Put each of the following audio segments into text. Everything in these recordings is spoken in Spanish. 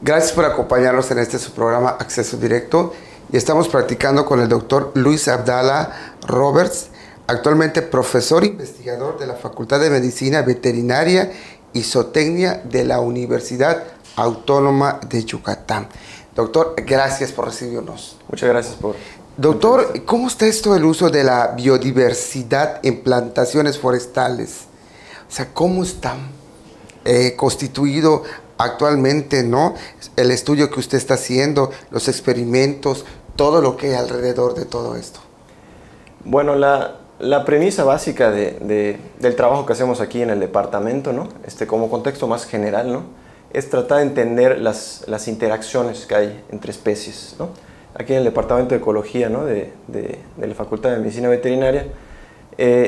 Gracias por acompañarnos en este su programa Acceso Directo y estamos practicando con el doctor Luis Abdala Roberts, actualmente profesor investigador de la Facultad de Medicina Veterinaria y Zootecnia de la Universidad Autónoma de Yucatán. Doctor, gracias por recibirnos. Muchas gracias por... Doctor, ¿cómo está esto del uso de la biodiversidad en plantaciones forestales? O sea, ¿cómo está constituido actualmente, ¿no? El estudio que usted está haciendo, los experimentos, todo lo que hay alrededor de todo esto. Bueno, la premisa básica del trabajo que hacemos aquí en el departamento, ¿no? Como contexto más general, ¿no? Es tratar de entender las interacciones que hay entre especies, ¿no? Aquí en el departamento de ecología, ¿no? de la Facultad de Medicina Veterinaria,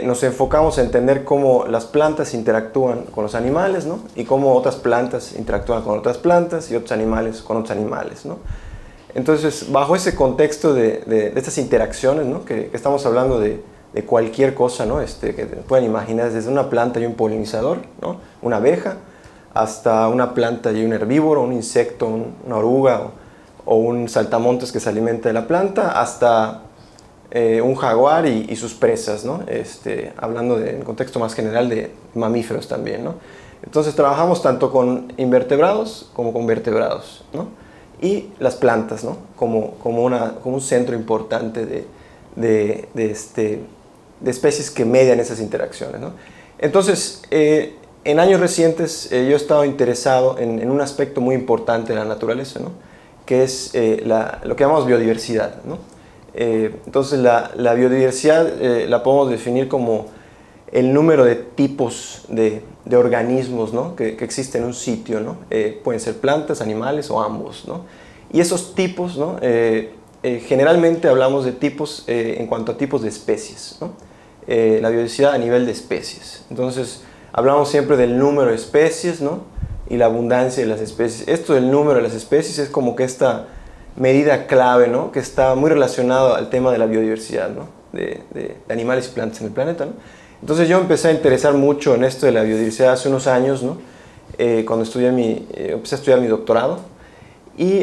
nos enfocamos a entender cómo las plantas interactúan con los animales, ¿no? Y cómo otras plantas interactúan con otras plantas y otros animales con otros animales, ¿no? Entonces, bajo ese contexto de estas interacciones, ¿no? que estamos hablando de cualquier cosa, ¿no? Que pueden imaginar, desde una planta y un polinizador, ¿no? Una abeja, hasta una planta y un herbívoro, un insecto, una oruga o un saltamontes que se alimenta de la planta, hasta un jaguar y sus presas, ¿no? Hablando en contexto más general de mamíferos también, ¿no? Entonces trabajamos tanto con invertebrados como con vertebrados, ¿no? Y las plantas, ¿no? como un centro importante de especies que median esas interacciones, ¿no? Entonces, en años recientes yo he estado interesado en un aspecto muy importante de la naturaleza, ¿no? Que es lo que llamamos biodiversidad, ¿no? Entonces la biodiversidad la podemos definir como el número de tipos de organismos, ¿no? que existen en un sitio, ¿no? Pueden ser plantas, animales o ambos, ¿no? Y esos tipos, ¿no? Generalmente hablamos de tipos en cuanto a tipos de especies, ¿no? La biodiversidad a nivel de especies. Entonces hablamos siempre del número de especies, ¿no? Y la abundancia de las especies. Esto del número de las especies es como que esta medida clave, ¿no? Que está muy relacionado al tema de la biodiversidad, ¿no? de animales y plantas en el planeta, ¿no? Entonces yo empecé a interesar mucho en esto de la biodiversidad hace unos años, ¿no? Cuando empecé a estudiar mi doctorado y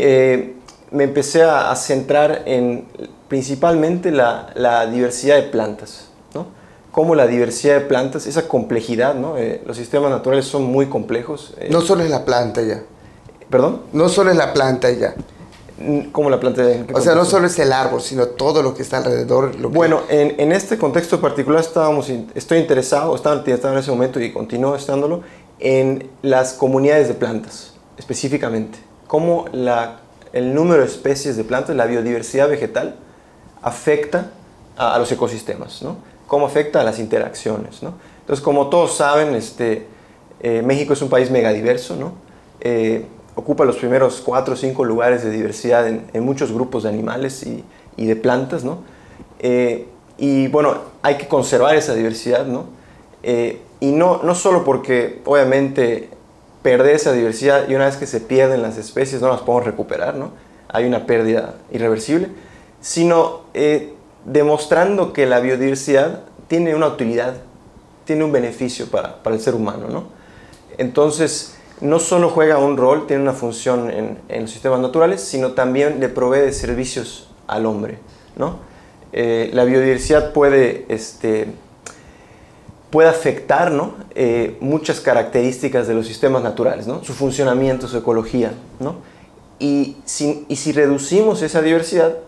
me empecé a centrar en principalmente la diversidad de plantas, ¿no? Cómo la diversidad de plantas, esa complejidad, ¿no? Los sistemas naturales son muy complejos. No solo es la planta ya. ¿Perdón? No solo es la planta ya. ¿Cómo la planta? O sea, no solo es el árbol, sino todo lo que está alrededor. Bueno, en este contexto particular estaba interesado en ese momento y continúo estándolo, en las comunidades de plantas, específicamente. Cómo el número de especies de plantas, la biodiversidad vegetal, afecta a los ecosistemas, ¿no? Cómo afecta a las interacciones, ¿no? Entonces, como todos saben, México es un país megadiverso, ¿no? Ocupa los primeros 4 o 5 lugares de diversidad en muchos grupos de animales y de plantas, ¿no? Y bueno, hay que conservar esa diversidad, ¿no? Y no solo porque obviamente perder esa diversidad y una vez que se pierden las especies no las podemos recuperar, ¿no? Hay una pérdida irreversible, sino demostrando que la biodiversidad tiene una utilidad, tiene un beneficio para el ser humano, ¿no? Entonces, no solo juega un rol, tiene una función en los sistemas naturales, sino también le provee de servicios al hombre, ¿no? La biodiversidad puede afectar, ¿no? Muchas características de los sistemas naturales, ¿no? Su funcionamiento, su ecología, ¿no? Y si reducimos esa diversidad,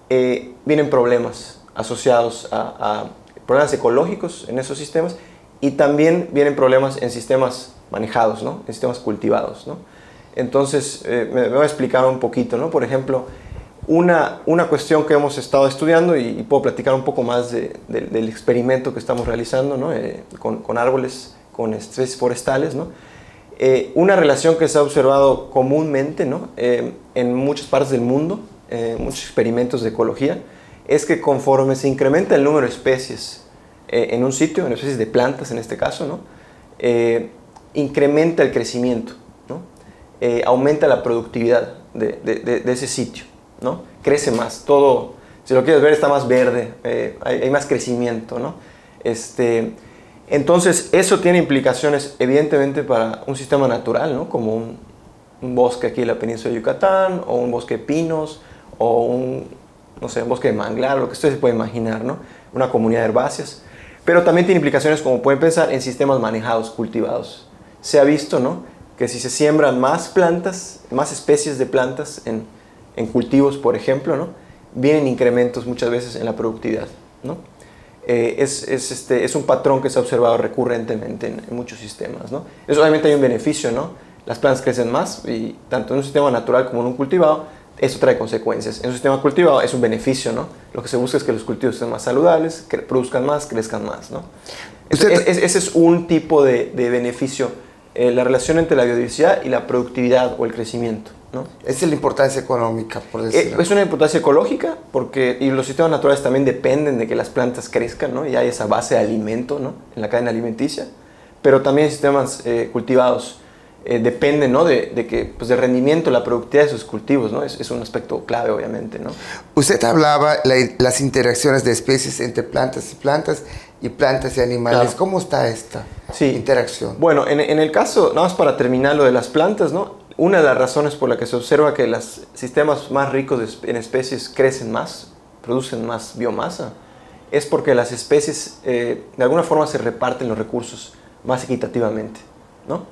vienen problemas asociados a problemas ecológicos en esos sistemas y también vienen problemas en sistemas manejados, ¿no? En sistemas cultivados, ¿no? Entonces, me voy a explicar un poquito, ¿no? Por ejemplo, una cuestión que hemos estado estudiando y puedo platicar un poco más del experimento que estamos realizando, ¿no? Con árboles, con especies forestales, ¿no? Una relación que se ha observado comúnmente, ¿no? En muchas partes del mundo, muchos experimentos de ecología, es que conforme se incrementa el número de especies en un sitio, en especies de plantas en este caso, ¿no? Incrementa el crecimiento, ¿no? Aumenta la productividad de ese sitio, ¿no? Crece más, todo, si lo quieres ver, está más verde, hay más crecimiento, ¿no? Entonces, eso tiene implicaciones evidentemente para un sistema natural, ¿no? Como un bosque aquí en la península de Yucatán, o un bosque de pinos, o un bosque de manglar, lo que usted se puede imaginar, ¿no? Una comunidad de herbáceas. Pero también tiene implicaciones, como pueden pensar, en sistemas manejados, cultivados. Se ha visto, ¿no?, que si se siembran más plantas, más especies de plantas en cultivos, por ejemplo, ¿no?, vienen incrementos muchas veces en la productividad, ¿no? Es un patrón que se ha observado recurrentemente en muchos sistemas, ¿no? Eso obviamente hay un beneficio, ¿no? Las plantas crecen más y tanto en un sistema natural como en un cultivado, eso trae consecuencias. En un sistema cultivado es un beneficio, ¿no? Lo que se busca es que los cultivos estén más saludables, que produzcan más, crezcan más, ¿no? Ese es un tipo de beneficio, la relación entre la biodiversidad y la productividad o el crecimiento, ¿no? Esa es la importancia económica, por decirlo. Es una importancia ecológica y los sistemas naturales también dependen de que las plantas crezcan, ¿no? Y hay esa base de alimento, ¿no?, en la cadena alimenticia, pero también sistemas cultivados dependen, ¿no?, pues, del rendimiento, la productividad de sus cultivos, ¿no? Es un aspecto clave, obviamente, ¿no? Usted hablaba las interacciones de especies entre plantas y animales. Claro. ¿Cómo está esta interacción? Bueno, en el caso, nada más para terminar lo de las plantas, ¿no?, una de las razones por la que se observa que los sistemas más ricos en especies crecen más, producen más biomasa, es porque las especies de alguna forma se reparten los recursos más equitativamente, ¿no?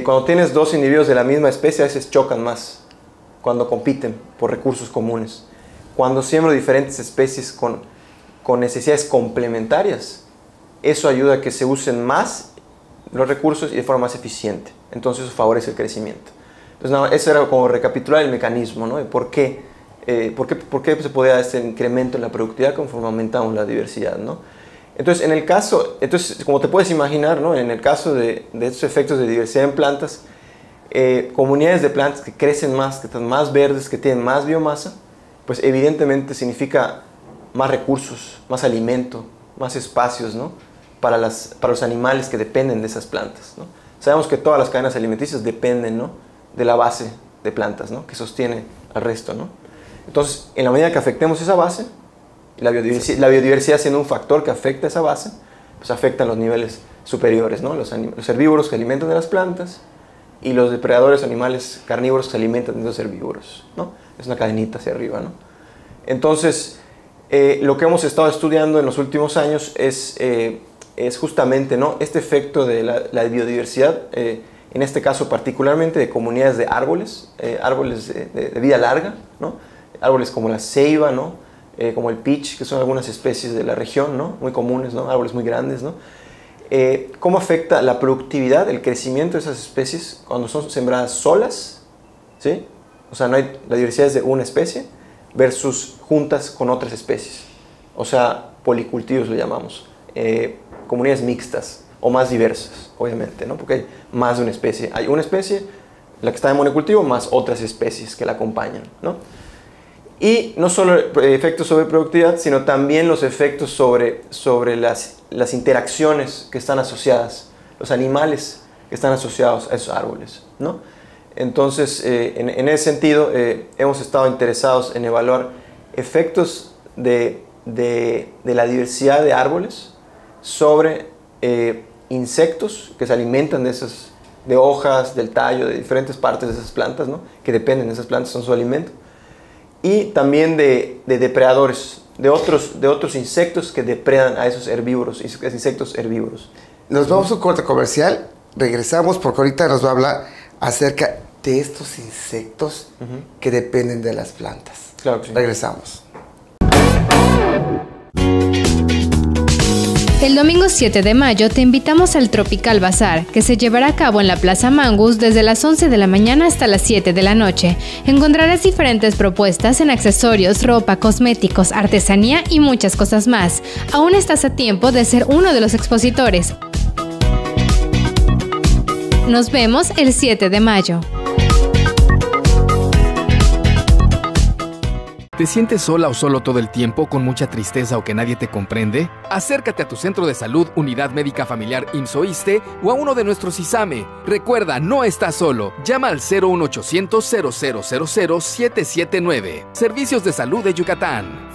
Cuando tienes dos individuos de la misma especie, a veces chocan más cuando compiten por recursos comunes. Cuando siembro diferentes especies con necesidades complementarias, eso ayuda a que se usen más los recursos y de forma más eficiente. Entonces eso favorece el crecimiento. Entonces, eso era como recapitular el mecanismo, ¿no?, de por qué se podía dar este incremento en la productividad conforme aumentamos la diversidad, ¿no? Entonces, como te puedes imaginar, ¿no?, en el caso de estos efectos de diversidad en plantas, comunidades de plantas que crecen más, que están más verdes, que tienen más biomasa, pues evidentemente significa más recursos, más alimento, más espacios, ¿no?, para los animales que dependen de esas plantas, ¿no? Sabemos que todas las cadenas alimenticias dependen, ¿no?, de la base de plantas, ¿no?, que sostiene al resto, ¿no? Entonces, en la medida que afectemos esa base, la biodiversidad siendo un factor que afecta esa base, pues afectan los niveles superiores, ¿no?, los herbívoros que alimentan de las plantas y los depredadores, animales carnívoros que se alimentan de los herbívoros, ¿no? Es una cadenita hacia arriba, ¿no? Entonces, lo que hemos estado estudiando en los últimos años es justamente, ¿no?, este efecto de la biodiversidad, en este caso particularmente de comunidades de árboles, árboles de vida larga, ¿no?, árboles como la ceiba, ¿no?, como el pitch, que son algunas especies de la región, ¿no?, muy comunes, ¿no?, árboles muy grandes, ¿no? ¿Cómo afecta la productividad, el crecimiento de esas especies cuando son sembradas solas? ¿Sí? O sea, la diversidad es de una especie versus juntas con otras especies. O sea, policultivos lo llamamos. Comunidades mixtas o más diversas, obviamente, ¿no?, porque hay más de una especie. Hay una especie, la que está en monocultivo, más otras especies que la acompañan, ¿no? Y no solo efectos sobre productividad, sino también los efectos sobre las interacciones que están asociadas, los animales que están asociados a esos árboles, ¿no? Entonces, en ese sentido, hemos estado interesados en evaluar efectos de la diversidad de árboles sobre insectos que se alimentan de hojas, del tallo, de diferentes partes de esas plantas, ¿no?, que dependen de esas plantas, son su alimento. Y también de depredadores, de otros insectos que depredan a esos herbívoros, insectos herbívoros. Nos vamos a un corte comercial, regresamos porque ahorita nos va a hablar acerca de estos insectos que dependen de las plantas. Claro que sí. Regresamos. El domingo 7 de mayo te invitamos al Tropical Bazar, que se llevará a cabo en la Plaza Mangus desde las 11 de la mañana hasta las 7 de la noche. Encontrarás diferentes propuestas en accesorios, ropa, cosméticos, artesanía y muchas cosas más. Aún estás a tiempo de ser uno de los expositores. Nos vemos el 7 de mayo. ¿Te sientes sola o solo todo el tiempo, con mucha tristeza o que nadie te comprende? Acércate a tu centro de salud, Unidad Médica Familiar IMSS o ISSSTE o a uno de nuestros ISAME. Recuerda, no estás solo. Llama al 01800-000-779. Servicios de Salud de Yucatán.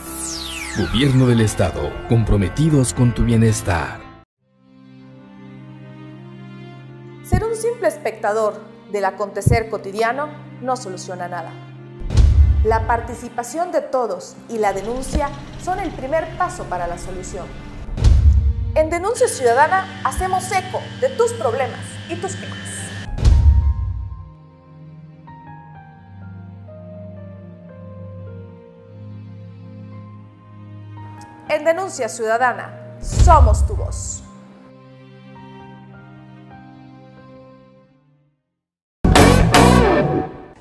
Gobierno del Estado, comprometidos con tu bienestar. Ser un simple espectador del acontecer cotidiano no soluciona nada. La participación de todos y la denuncia son el primer paso para la solución. En Denuncia Ciudadana hacemos eco de tus problemas y tus quejas. En Denuncia Ciudadana, somos tu voz.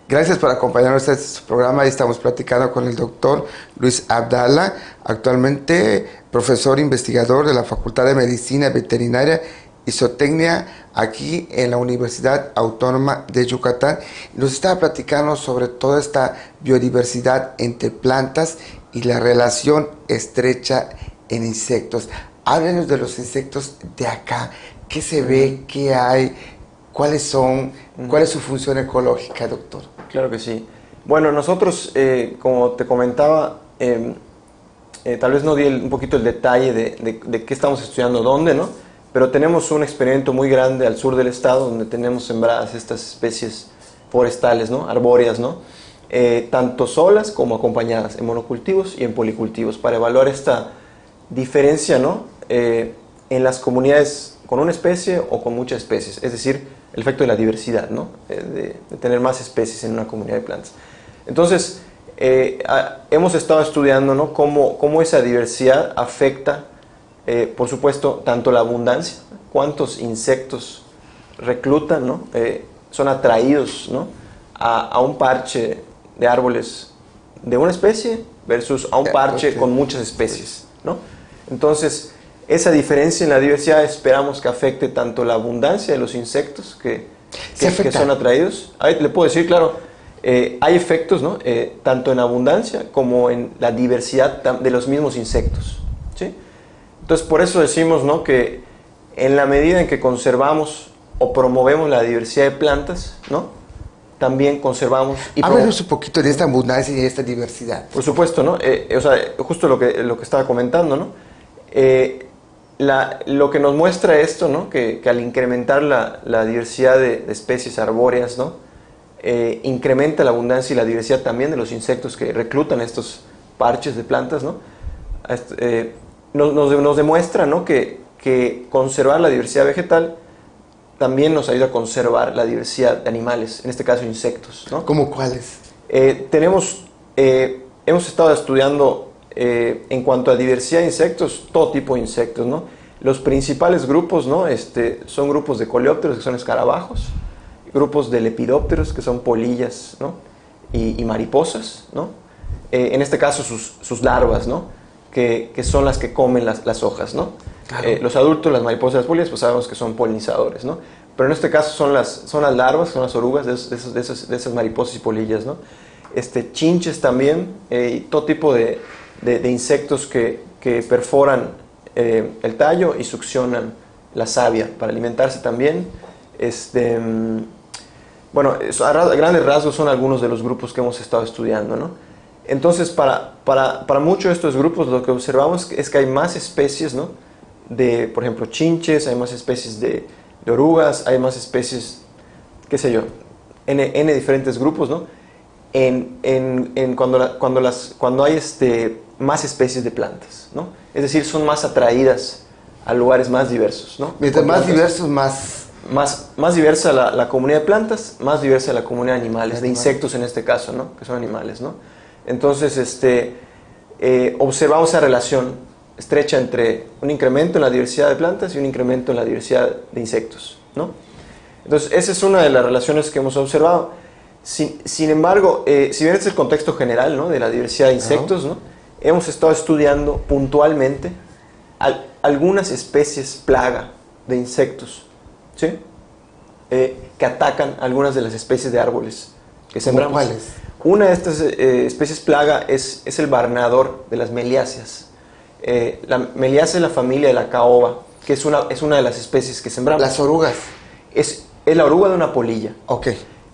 Gracias por acompañarnos en este programa. Estamos platicando con el doctor Luis Abdala, actualmente profesor investigador de la Facultad de Medicina Veterinaria y Zootecnia aquí en la Universidad Autónoma de Yucatán. Nos estaba platicando sobre toda esta biodiversidad entre plantas y la relación estrecha en insectos. Háblenos de los insectos de acá. ¿Qué se ve? ¿Qué hay? ¿Cuáles son? ¿Cuál es su función ecológica, doctor? Claro que sí. Bueno, nosotros, como te comentaba, tal vez no di un poquito el detalle de qué estamos estudiando, dónde, ¿no? Pero tenemos un experimento muy grande al sur del estado donde tenemos sembradas estas especies forestales, ¿no? Arbóreas, ¿no? Tanto solas como acompañadas, en monocultivos y en policultivos, para evaluar esta diferencia, ¿no? En las comunidades con una especie o con muchas especies, es decir, el efecto de la diversidad, ¿no? De tener más especies en una comunidad de plantas. Entonces, hemos estado estudiando, ¿no? cómo esa diversidad afecta, por supuesto, tanto la abundancia, cuántos insectos reclutan, ¿no? Son atraídos, ¿no? a un parche de árboles de una especie versus a un parche con muchas especies, ¿no? Entonces, esa diferencia en la diversidad esperamos que afecte tanto la abundancia de los insectos que son atraídos. Ahí le puedo decir, claro, hay efectos, ¿no? Tanto en abundancia como en la diversidad de los mismos insectos, ¿sí? Entonces, por eso decimos, ¿no? que en la medida en que conservamos o promovemos la diversidad de plantas, ¿no? También conservamos y háblenos un poquito de esta abundancia y de esta diversidad. Por supuesto, ¿no? O sea, justo lo que estaba comentando, ¿no? Lo que nos muestra esto, ¿no? que al incrementar la diversidad de especies arbóreas, ¿no? Incrementa la abundancia y la diversidad también de los insectos que reclutan estos parches de plantas, ¿no? Nos demuestra, ¿no? que conservar la diversidad vegetal también nos ayuda a conservar la diversidad de animales, en este caso insectos, ¿no? ¿Cómo cuáles? Hemos estado estudiando en cuanto a diversidad de insectos, todo tipo de insectos, ¿no? Los principales grupos, ¿no? Son grupos de coleópteros, que son escarabajos, grupos de lepidópteros, que son polillas, ¿no? y mariposas, ¿no? En este caso sus larvas, ¿no? que son las que comen las hojas, ¿no? Claro. Los adultos, las mariposas y las polillas, pues sabemos que son polinizadores, ¿no? Pero en este caso son las larvas, son las orugas de esas mariposas y polillas, ¿no? Chinches también, y todo tipo de insectos que perforan el tallo y succionan la savia para alimentarse también. Bueno, a grandes rasgos son algunos de los grupos que hemos estado estudiando, ¿no? Entonces, para muchos de estos grupos lo que observamos es que hay más especies, ¿no? Por ejemplo, chinches, hay más especies de orugas, hay más especies, qué sé yo, N diferentes grupos, ¿no? Cuando hay más especies de plantas, ¿no? Es decir, son más atraídas a lugares más diversos, ¿no? Mientras más diversos, más diversa la comunidad de plantas, más diversa la comunidad de animales, de insectos en este caso, ¿no? Que son animales, ¿no? Entonces, observamos esa relación estrecha entre un incremento en la diversidad de plantas y un incremento en la diversidad de insectos, ¿no? Entonces, esa es una de las relaciones que hemos observado. Sin embargo, si bien este es el contexto general, ¿no? de la diversidad de insectos, ¿no? Hemos estado estudiando puntualmente algunas especies plaga de insectos, ¿sí? Que atacan algunas de las especies de árboles que sembramos. ¿Cuáles? Una de estas especies plaga es el barnador de las meliáceas. La meliácea es la familia de la caoba, que es una de las especies que sembramos. Las orugas. Es la oruga de una polilla. Ok.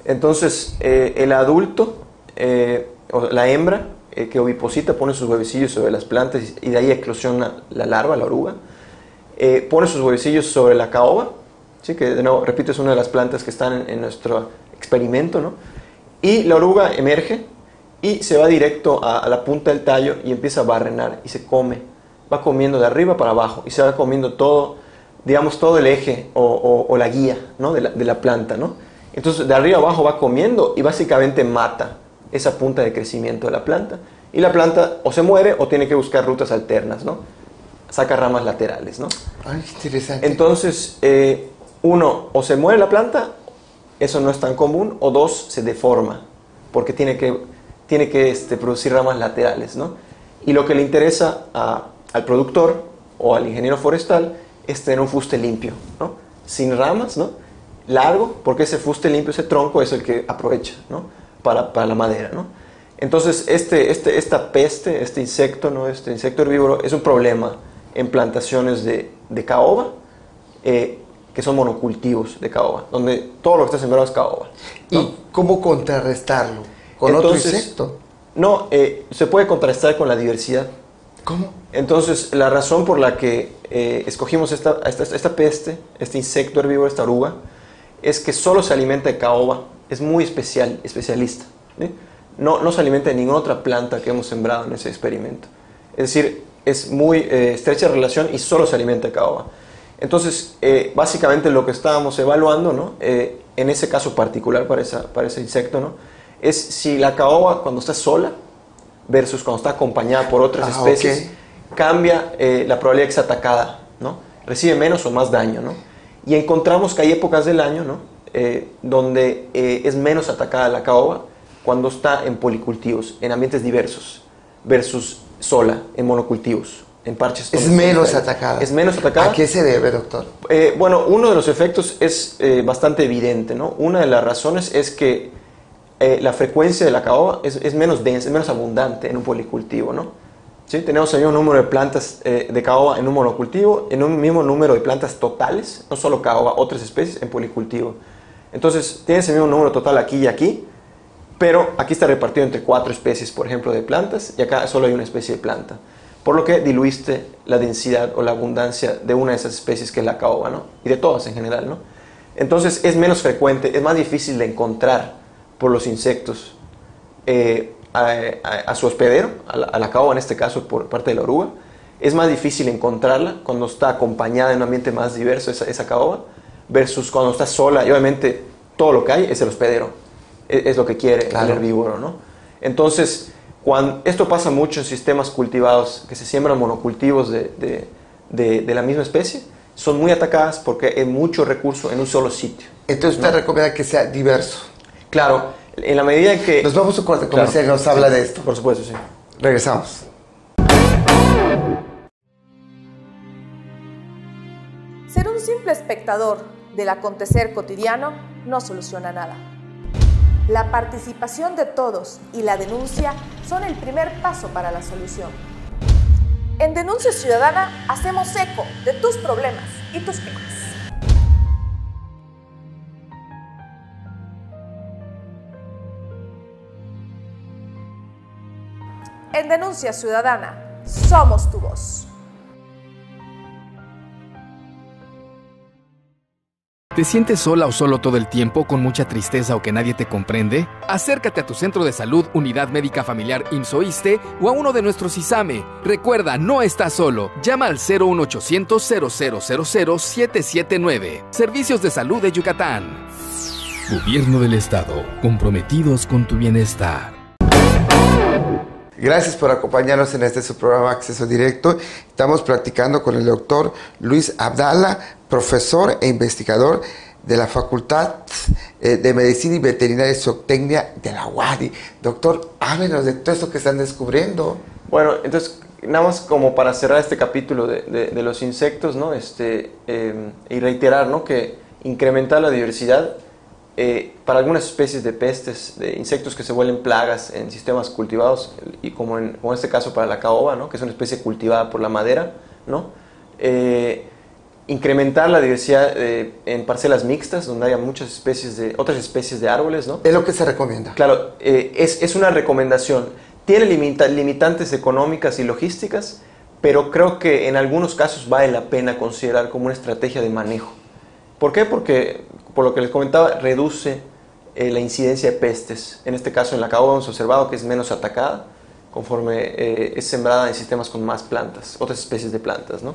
Entonces, el adulto, o la hembra, que oviposita, pone sus huevecillos sobre las plantas y de ahí eclosiona la larva, la oruga. Pone sus huevecillos sobre la caoba ¿sí? Que de nuevo, repito, es una de las plantas que están en nuestro experimento, ¿no? Y la oruga emerge y se va directo a la punta del tallo y empieza a barrenar y se come. Va comiendo de arriba para abajo y se va comiendo todo, digamos, todo el eje o la guía, ¿no? de la planta, ¿no? Entonces, de arriba abajo va comiendo y básicamente mata esa punta de crecimiento de la planta. Y la planta o se muere o tiene que buscar rutas alternas, ¿no? Saca ramas laterales, ¿no? Ay, interesante. Entonces, uno, o se muere la planta, eso no es tan común, o dos, se deforma, porque tiene que producir ramas laterales, ¿no? Y lo que le interesa al productor o al ingeniero forestal es tener un fuste limpio, ¿no? Sin ramas, ¿no? Largo, porque ese fuste limpio, ese tronco es el que aprovecha, ¿no? Para la madera, ¿no? Entonces, esta peste, este insecto, ¿no? Este insecto herbívoro es un problema en plantaciones de caoba, que son monocultivos de caoba, donde todo lo que está sembrado es caoba, ¿no? ¿Y cómo contrarrestarlo? ¿Con otro insecto? No, se puede contrarrestar con la diversidad. ¿Cómo? Entonces, la razón por la que escogimos esta peste, este insecto herbívoro, esta oruga, es que solo se alimenta de caoba, es muy especialista, ¿sí? No se alimenta de ninguna otra planta que hemos sembrado en ese experimento. Es decir, es muy estrecha relación y solo se alimenta de caoba. Entonces, básicamente lo que estábamos evaluando, ¿no? En ese caso particular para ese insecto, ¿no? Es si la caoba cuando está sola versus cuando está acompañada por otras especies, cambia la probabilidad de que sea atacada, ¿no? Recibe menos o más daño, ¿no? Y encontramos que hay épocas del año, ¿no? Donde es menos atacada la caoba cuando está en policultivos, en ambientes diversos, versus sola, en monocultivos, en parches. Es menos atacada. Es menos atacada. ¿A qué se debe, doctor? Bueno, uno de los efectos es bastante evidente, ¿no? Una de las razones es que la frecuencia de la caoba es menos densa, es menos abundante en un policultivo, ¿no? ¿Sí? Tenemos el mismo número de plantas de caoba en un monocultivo, en un mismo número de plantas totales, no solo caoba, otras especies en policultivo. Entonces, tienes el mismo número total aquí y aquí, pero aquí está repartido entre 4 especies, por ejemplo, de plantas, y acá solo hay una especie de planta. Por lo que diluiste la densidad o la abundancia de una de esas especies que es la caoba, ¿no? Y de todas en general, ¿no? Entonces, es menos frecuente, es más difícil de encontrar por los insectos a su hospedero, a la caoba en este caso por parte de la oruga. Es más difícil encontrarla cuando está acompañada en un ambiente más diverso esa caoba versus cuando está sola, y obviamente todo lo que hay es el hospedero, es lo que quiere el herbívoro, ¿no? Entonces, esto pasa mucho en sistemas cultivados que se siembran monocultivos de la misma especie, son muy atacadas porque hay mucho recurso en un solo sitio. Entonces usted recomienda que sea diverso. Claro, en la medida en que... Nos vamos a un corte comercial y nos habla de esto. Por supuesto, sí. Regresamos. Ser un simple espectador del acontecer cotidiano no soluciona nada. La participación de todos y la denuncia son el primer paso para la solución. En Denuncia Ciudadana hacemos eco de tus problemas y tus quejas. En Denuncia Ciudadana, somos tu voz. ¿Te sientes sola o solo todo el tiempo con mucha tristeza o que nadie te comprende? Acércate a tu centro de salud, Unidad Médica Familiar IMSS-ISSSTE o a uno de nuestros ISAME. Recuerda, no estás solo. Llama al 01800-000-779. Servicios de Salud de Yucatán. Gobierno del Estado, comprometidos con tu bienestar. Gracias por acompañarnos en su programa Acceso Directo. Estamos platicando con el doctor Luis Abdala, profesor e investigador de la Facultad de Medicina y Veterinaria y Zootecnia de la UADY. Doctor, háblenos de todo esto que están descubriendo. Bueno, entonces, nada más como para cerrar este capítulo de los insectos, ¿no? Y reiterar, ¿no? Que incrementar la diversidad para algunas especies de pestes, de insectos que se vuelven plagas en sistemas cultivados, y como en este caso para la caoba, ¿no? Que es una especie cultivada por la madera, ¿no? Incrementar la diversidad en parcelas mixtas, donde haya muchas otras especies de árboles, ¿no? Es lo que se recomienda. Claro, es una recomendación. Tiene limitantes económicas y logísticas, pero creo que en algunos casos vale la pena considerar como una estrategia de manejo. ¿Por qué? Porque, por lo que les comentaba, reduce la incidencia de pestes. En este caso, en la caoba hemos observado que es menos atacada conforme es sembrada en sistemas con más plantas, otras especies de plantas, ¿no?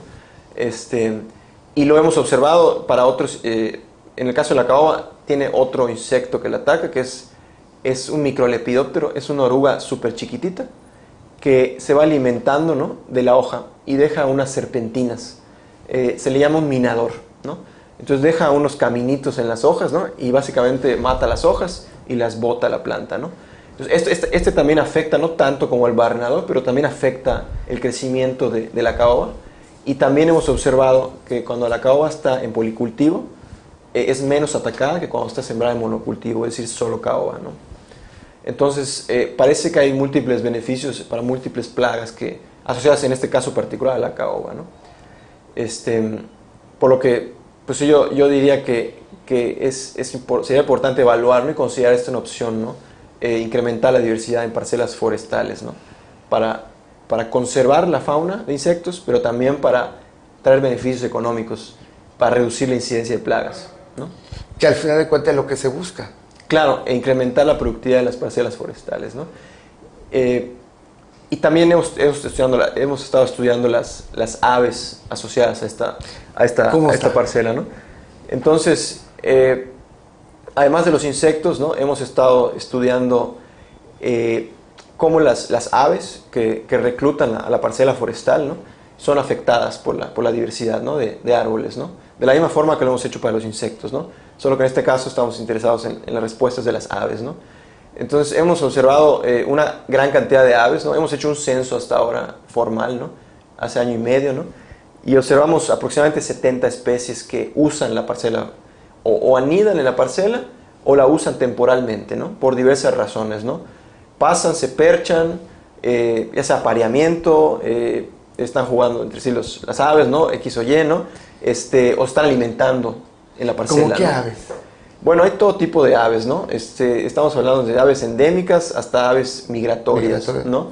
Y lo hemos observado para otros, en el caso de la caoba, tiene otro insecto que la ataca, que es un microlepidóptero, es una oruga súper chiquitita, que se va alimentando, ¿no?, de la hoja y deja unas serpentinas. Se le llama un minador, ¿no? Entonces deja unos caminitos en las hojas, ¿no?, y básicamente mata las hojas y las bota a la planta, ¿no? Entonces este también afecta, no tanto como el barrenador, pero también afecta el crecimiento de la caoba. Y también hemos observado que cuando la caoba está en policultivo, es menos atacada que cuando está sembrada en monocultivo, es decir, solo caoba, ¿no? Entonces, parece que hay múltiples beneficios para múltiples plagas que, asociadas en este caso particular a la caoba, ¿no? Por lo que pues yo diría que sería importante evaluar, ¿no?, y considerar esto una opción, ¿no? Incrementar la diversidad en parcelas forestales, ¿no?, para conservar la fauna de insectos, pero también para traer beneficios económicos, para reducir la incidencia de plagas, ¿no? Que al final de cuentas es lo que se busca. Claro, e incrementar la productividad de las parcelas forestales, ¿no? Y también hemos estado estudiando las aves asociadas a esta parcela, ¿no? Entonces, además de los insectos, ¿no?, hemos estado estudiando cómo las aves que reclutan a la parcela forestal, ¿no?, son afectadas por la diversidad, ¿no?, de árboles, ¿no? De la misma forma que lo hemos hecho para los insectos, ¿no? Solo que en este caso estamos interesados en las respuestas de las aves, ¿no? Entonces hemos observado una gran cantidad de aves, ¿no? Hemos hecho un censo hasta ahora formal, ¿no?, hace año y medio, ¿no? Y observamos aproximadamente 70 especies que usan la parcela, o anidan en la parcela, o la usan temporalmente, ¿no?, por diversas razones, ¿no? Pasan, se perchan, ya sea apareamiento, están jugando entre sí las aves, ¿no?, X o Y, ¿no?, o están alimentando en la parcela. ¿Cómo qué, ¿no?, aves? Bueno, hay todo tipo de aves, ¿no? Estamos hablando de aves endémicas hasta aves migratorias, ¿no?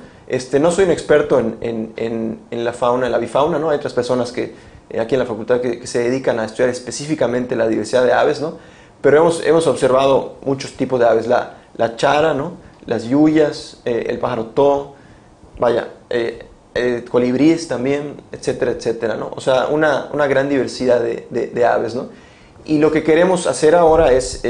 No soy un experto en la fauna, en la avifauna, ¿no? Hay otras personas que aquí en la facultad que se dedican a estudiar específicamente la diversidad de aves, ¿no? Pero hemos observado muchos tipos de aves, la chara, ¿no?, las yuyas, el pájaro tó, colibríes también, etcétera, etcétera, ¿no? O sea, una gran diversidad de aves, ¿no? Y lo que queremos hacer ahora es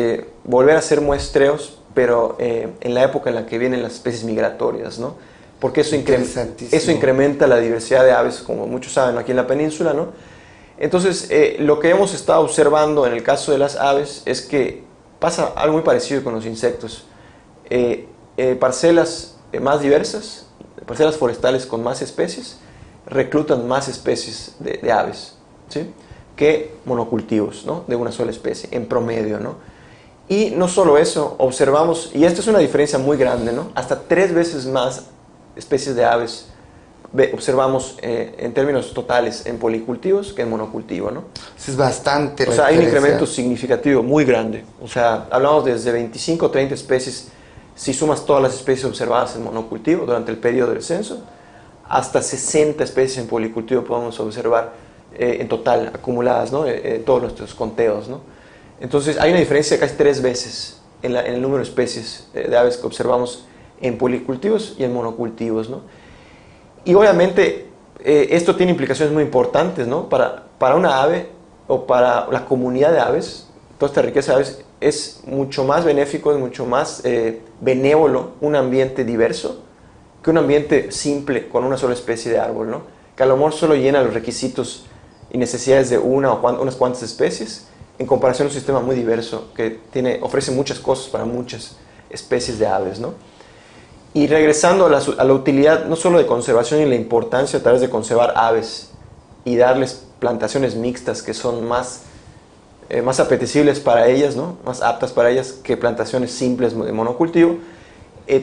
volver a hacer muestreos, pero en la época en la que vienen las especies migratorias, ¿no? Porque eso incrementa la diversidad de aves, como muchos saben, aquí en la península, ¿no? Entonces, lo que hemos estado observando en el caso de las aves es que pasa algo muy parecido con los insectos. Parcelas más diversas, parcelas forestales con más especies, reclutan más especies de aves, ¿sí?, que monocultivos, ¿no?, de una sola especie, en promedio, ¿no? Y no solo eso, observamos, y esta es una diferencia muy grande, ¿no?, hasta 3 veces más especies de aves observamos en términos totales en policultivos que en monocultivo, ¿no? Eso es bastante. O sea, hay un incremento significativo, muy grande. O sea, hablamos desde 25 o 30 especies, si sumas todas las especies observadas en monocultivo durante el periodo del censo, hasta 60 especies en policultivo podemos observar en total, acumuladas, ¿no?, todos nuestros conteos, ¿no? Entonces hay una diferencia de casi 3 veces en el número de especies de aves que observamos en policultivos y en monocultivos, ¿no? Y obviamente esto tiene implicaciones muy importantes, ¿no?, para una ave o para la comunidad de aves. Toda esta riqueza de aves es mucho más benéfico, es mucho más benévolo un ambiente diverso que un ambiente simple con una sola especie de árbol, ¿no?, que a lo mejor solo llena los requisitos y necesidades de unas cuantas especies, en comparación a un sistema muy diverso que ofrece muchas cosas para muchas especies de aves, ¿no? Y regresando a la utilidad no solo de conservación y la importancia a través de conservar aves y darles plantaciones mixtas que son más apetecibles para ellas, ¿no?, más aptas para ellas que plantaciones simples de monocultivo,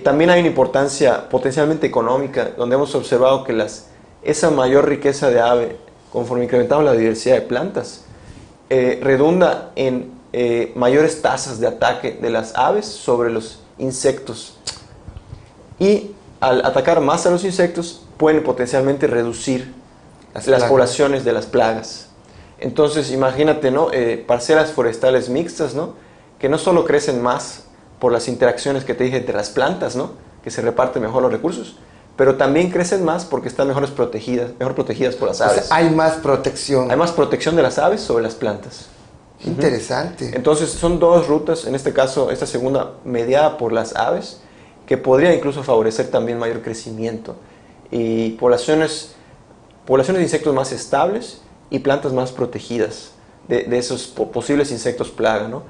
también hay una importancia potencialmente económica, donde hemos observado que esa mayor riqueza de ave, conforme incrementamos la diversidad de plantas, redunda en mayores tasas de ataque de las aves sobre los insectos. Y al atacar más a los insectos, pueden potencialmente reducir las poblaciones de las plagas. Entonces, imagínate, ¿no? Parcelas forestales mixtas, ¿no? Que no solo crecen más por las interacciones que te dije entre las plantas, ¿no? Que se reparten mejor los recursos, pero también crecen más porque están mejor protegidas por las aves. O sea, hay más protección. Hay más protección de las aves sobre las plantas. Interesante. Entonces, son dos rutas, en este caso, esta segunda mediada por las aves, que podría incluso favorecer también mayor crecimiento. Y poblaciones de insectos más estables y plantas más protegidas de esos posibles insectos plaga, ¿no?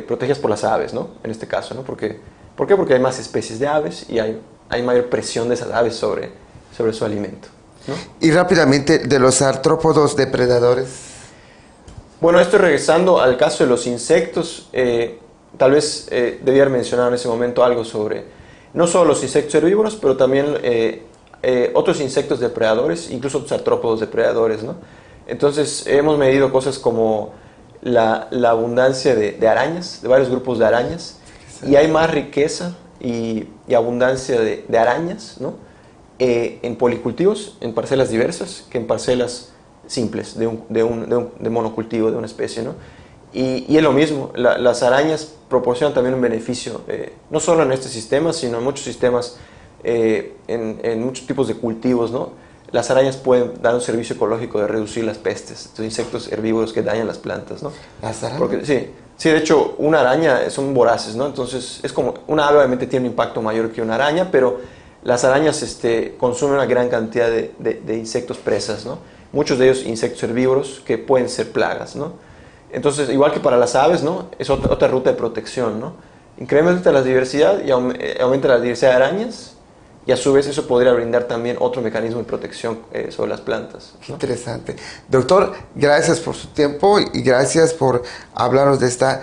Protegidas por las aves, ¿no? En este caso, ¿no? ¿Por qué? Porque hay más especies de aves y hay mayor presión de esas aves sobre su alimento, ¿no? Y rápidamente, de los artrópodos depredadores. Bueno, esto regresando al caso de los insectos, tal vez debía haber mencionado en ese momento algo sobre no solo los insectos herbívoros, pero también otros insectos depredadores, incluso otros artrópodos depredadores, ¿no? Entonces hemos medido cosas como la abundancia de arañas, de varios grupos de arañas, y hay más riqueza y abundancia de arañas, ¿no? En policultivos, en parcelas diversas, que en parcelas simples de monocultivo de una especie, ¿no? Y es lo mismo, las arañas proporcionan también un beneficio, no solo en este sistema, sino en muchos sistemas, en muchos tipos de cultivos, ¿no? Las arañas pueden dar un servicio ecológico de reducir las pestes, estos insectos herbívoros que dañan las plantas, ¿no? ¿Las arañas? Porque, sí, de hecho, una araña son voraces, ¿no? Entonces, es como, una ave obviamente tiene un impacto mayor que una araña, pero las arañas consumen una gran cantidad de insectos presas, ¿no? Muchos de ellos insectos herbívoros que pueden ser plagas, ¿no? Entonces, igual que para las aves, ¿no? Es otra ruta de protección, ¿no? Incrementa la diversidad y aumenta la diversidad de arañas, y a su vez eso podría brindar también otro mecanismo de protección sobre las plantas, ¿no? Interesante. Doctor, gracias por su tiempo y gracias por hablarnos de esta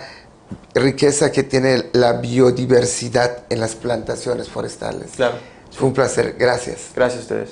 riqueza que tiene la biodiversidad en las plantaciones forestales. Claro. Fue un placer. Gracias. Gracias a ustedes.